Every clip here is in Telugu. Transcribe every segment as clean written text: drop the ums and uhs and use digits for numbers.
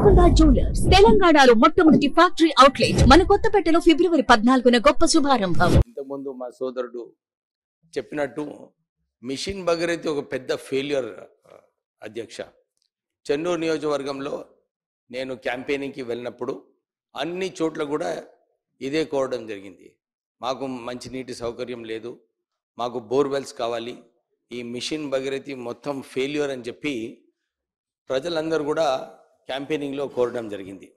గోల్కొండ జ్యువెలర్స్ తెలంగాణలో మొట్టమొదటి ఫ్యాక్టరీ అవుట్లెట్ మన కొత్తపేటలో ఫిబ్రవరి 14న గొప్ప శుభారంభం. ఇంతకుముందు మా సోదరుడు చెప్పినట్టు మిషన్ భగీరథి ఒక పెద్ద ఫెయిల్యూర్ అధ్యక్ష. చెన్నూరు నియోజకవర్గంలో నేను క్యాంపెయినింగ్కి వెళ్ళినప్పుడు అన్ని చోట్ల కూడా ఇదే కోరడం జరిగింది. మాకు మంచినీటి సౌకర్యం లేదు, మాకు బోర్వెల్స్ కావాలి, ఈ మిషన్ భగీరథి మొత్తం ఫెయిల్యూర్ అని చెప్పి ప్రజలందరూ కూడా క్యాంపెయినింగ్లో కోరడం జరిగింది.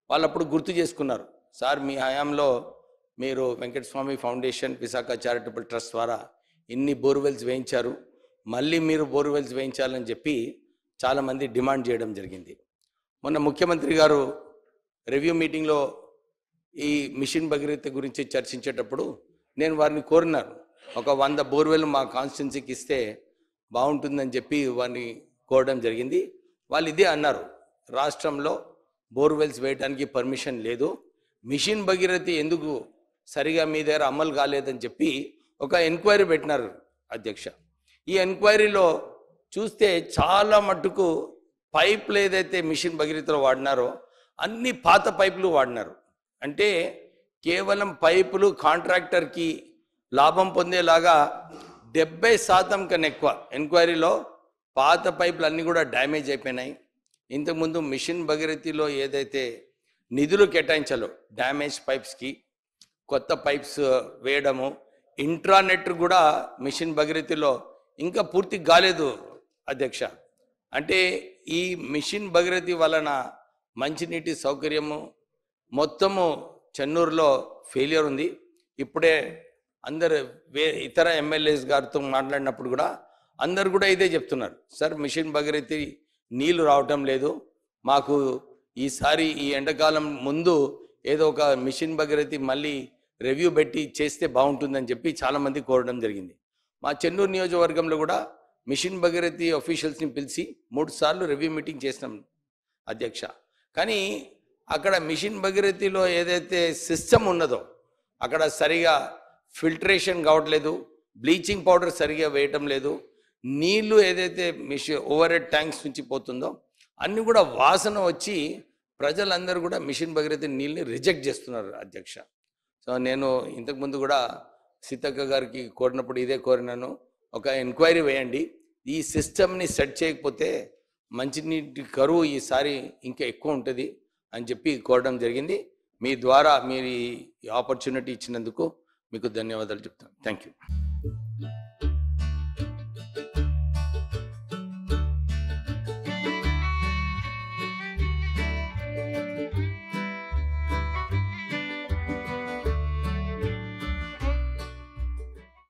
వాళ్ళప్పుడు గుర్తు చేసుకున్నారు, సార్ మీ హయాంలో మీరు Venkataswamy foundation Visakha charitable trust ద్వారా ఇన్ని బోర్వెల్స్ వేయించారు, మళ్ళీ మీరు బోర్వెల్స్ వేయించాలని చెప్పి చాలామంది డిమాండ్ చేయడం జరిగింది. మొన్న ముఖ్యమంత్రి గారు రివ్యూ మీటింగ్లో ఈ మిషన్ భగీరథ గురించి చర్చించేటప్పుడు నేను వారిని కోరినాను, ఒక 100 బోర్వెల్ మా కాన్స్టిట్యున్సీకి ఇస్తే బాగుంటుందని చెప్పి వారిని కోరడం జరిగింది. వాళ్ళు ఇదే అన్నారు, రాష్ట్రంలో బోర్వెల్స్ వేయడానికి పర్మిషన్ లేదు, మిషన్ భగీరథి ఎందుకు సరిగా మీ దగ్గర అమలు కాలేదని చెప్పి ఒక ఎంక్వైరీ పెట్టినారు అధ్యక్ష. ఈ ఎంక్వైరీలో చూస్తే చాలా మట్టుకు పైపులు ఏదైతే మిషన్ భగీరథలో వాడినారో అన్ని పాత పైపులు వాడినారు. అంటే కేవలం పైపులు కాంట్రాక్టర్కి లాభం పొందేలాగా 70% కన్నా ఎక్కువ ఎంక్వైరీలో పాత పైపులు అన్నీ కూడా డ్యామేజ్ అయిపోయినాయి. ఇంతకుముందు మిషన్ భగీరథిలో ఏదైతే నిధులు కేటాయించాలో డ్యామేజ్ పైప్స్కి కొత్త పైప్స్ వేయడము, ఇంట్రానెట్ కూడా మిషన్ భగీరథిలో ఇంకా పూర్తి కాలేదు అధ్యక్ష. అంటే ఈ మిషన్ భగీరథి వలన మంచినీటి సౌకర్యము మొత్తము చెన్నూరులో ఫెయిలియర్ ఉంది. ఇప్పుడే అందరు ఇతర ఎమ్మెల్యేస్ గారితో మాట్లాడినప్పుడు కూడా అందరు కూడా ఇదే చెప్తున్నారు, సార్ మిషన్ భగీరథి నీళ్లు రావటం లేదు, మాకు ఈసారి ఈ ఎండాకాలం ముందు ఏదో ఒక మిషన్ భగీరథి మళ్ళీ రివ్యూ పెట్టి చేస్తే బాగుంటుందని చెప్పి చాలామంది కోరడం జరిగింది. మా చెన్నూరు నియోజకవర్గంలో కూడా మిషన్ భగీరథి అఫీషియల్స్ని పిలిచి 3 సార్లు రివ్యూ మీటింగ్ చేసినాం అధ్యక్ష. కానీ అక్కడ మిషన్ భగీరథిలో ఏదైతే సిస్టమ్ ఉన్నదో అక్కడ సరిగా ఫిల్టరేషన్ కావట్లేదు, బ్లీచింగ్ పౌడర్ సరిగా వేయటం లేదు, నీళ్లు ఏదైతే ఓవర్ హెడ్ ట్యాంక్స్ నుంచి పోతుందో అన్నీ కూడా వాసన వచ్చి ప్రజలందరూ కూడా మిషన్ భగీరథి నీళ్ళని రిజెక్ట్ చేస్తున్నారు అధ్యక్ష. సో నేను ఇంతకుముందు కూడా సీతక్క గారికి కోరినప్పుడు ఇదే కోరినాను, ఒక ఎంక్వైరీ వేయండి, ఈ సిస్టమ్ని సెట్ చేయకపోతే మంచినీటి కరువు ఈసారి ఇంకా ఎక్కువ ఉంటుంది అని చెప్పి కోరడం జరిగింది. మీ ద్వారా మీరు ఈ ఆపర్చునిటీ ఇచ్చినందుకు మీకు ధన్యవాదాలు చెప్తాను. Thank you.